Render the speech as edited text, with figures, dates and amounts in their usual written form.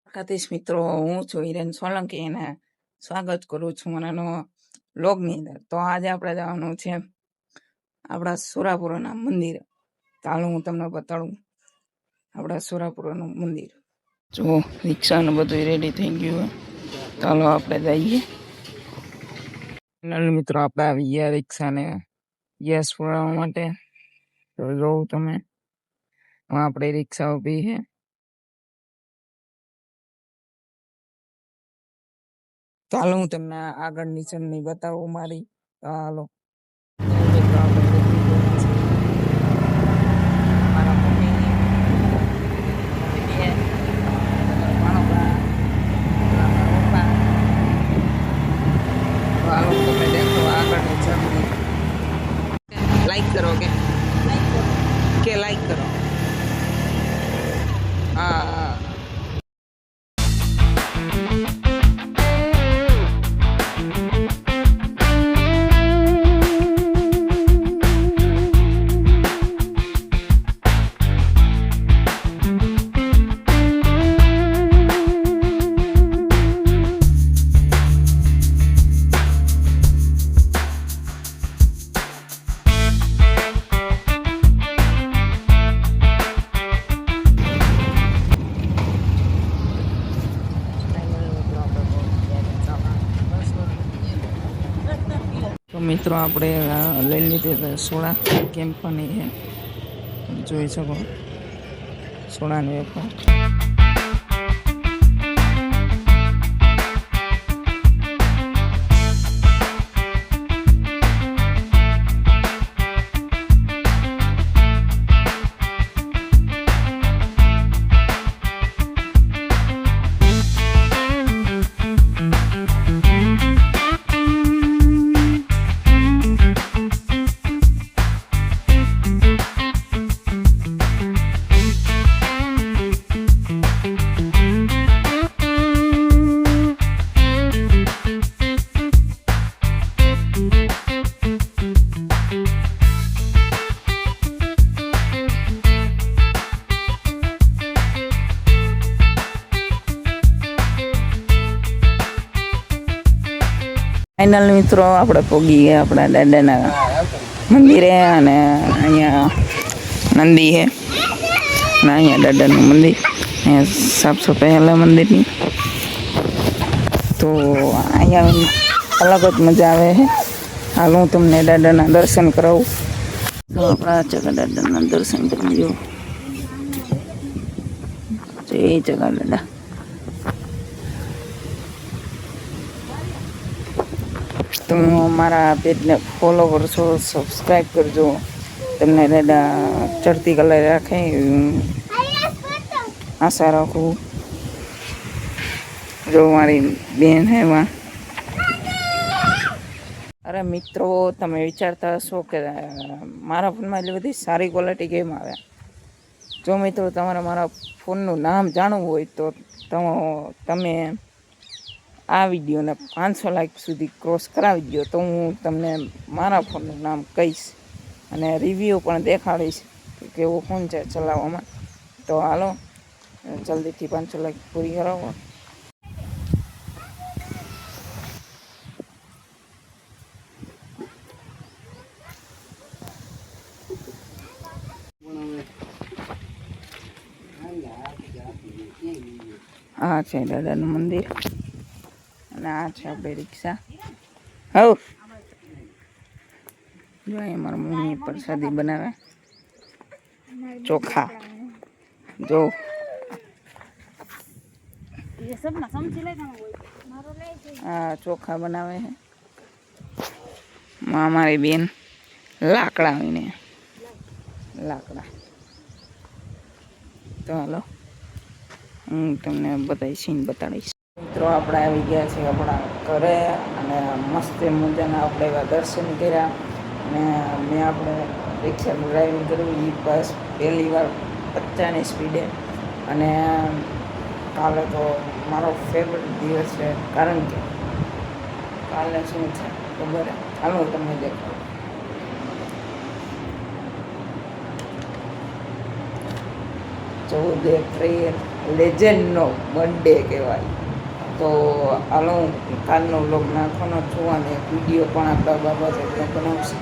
દ્વારકાધીશ મિત્રો, હું છું હિરેન સોલંકી અને સ્વાગત કરું છું મારા નવા વ્લોગની અંદર. તો આજે આપણે જવાનું છે આપણા સુરાપુરાના મંદિર. ચાલો હું તમને બતાડું આપણા સુરાપુરાનું મંદિર. જો રિક્ષાનું બધું રેડી થઈ ગયું. ચાલો આપણે જઈએ. મિત્રો આપણે આવી ગયા રિક્ષાને ગેસ પુરાવવા માટે. તો જોઉં તમે આપણે રિક્ષા ઊભી છે. ચાલો હું તમને આગળની ચડની બતાવું મારી. ચાલો લાઈક કરો કે લાઈક કરો. હા તો મિત્રો આપણે લઈ લીધી સોડા કંપની છે, જોઈ શકો સોડાની વેપાર. ફાઇનલ મિત્રો આપણે પહોંચી ગયા આપણા દાદાના મંદિરે. અને અહીંયા નંદી છે અને અહીંયા દાદાનું મંદિર. અહીંયા સાફ સફાઈ હાલે મંદિરની. તો અહીંયા અલગ જ મજા આવે છે. હાલ હું તમને દાદાના દર્શન કરાવું. તો આપણા ચકા દાદાના દર્શન કરી લો. જય ચકા દાદા. તો મારા પેજને ફોલો કરજો, સબસ્ક્રાઈબ કરજો. તમને દાદા ચડતી કલર રાખે આશા રાખું. જો મારી બેન હે એમાં. અરે મિત્રો, તમે વિચારતા હશો કે મારા ફોનમાં એટલી બધી સારી ક્વોલિટી કેમ આવે. જો મિત્રો તમારે મારા ફોનનું નામ જાણવું હોય તો તમે આ વિડીયોને 500 લાઈક સુધી ક્રોસ કરાવી દો, તો હું તમને મારા ફોનનું નામ કહીશ અને રિવ્યૂ પણ દેખાડીશ કે કેવો ફોન છે ચલાવવામાં. તો હાલો જલ્દીથી 500 લાઈક પૂરી કરાવો. આ છે દાદાનું મંદિર અને આ છે આપણે રિક્ષા. હવ જો અહીંયા મારા મમ્મી પ્રસાદી બનાવે, ચોખા. જો આ ચોખા બનાવે છે મારી બેન. લાકડા આવીને લાકડા. તો હાલો હું તમને બતાડીશ. મિત્રો આપણે આવી ગયા છીએ આપણા ઘરે અને મસ્ત મજાના આપણે એવા દર્શન કર્યા. અને મેં આપણે રિક્ષાનું ડ્રાઇવિંગ કર્યું એ બસ પહેલી વાર 50ની સ્પીડે. અને કાલે તો મારો ફેવરેટ દિવસ છે, કારણ કે કાલે શું છે ખબર? હાલો તમને દેખાડું. ચૌદ એપ્રિલ લેજેન્ડનો બર્થડે કહેવાય. તો હાલો હું કાલનો વ્લોગ નાખવાનો છું અને એક વિડીયો પણ આપણા બાબા સાહેબનો બનાવશે.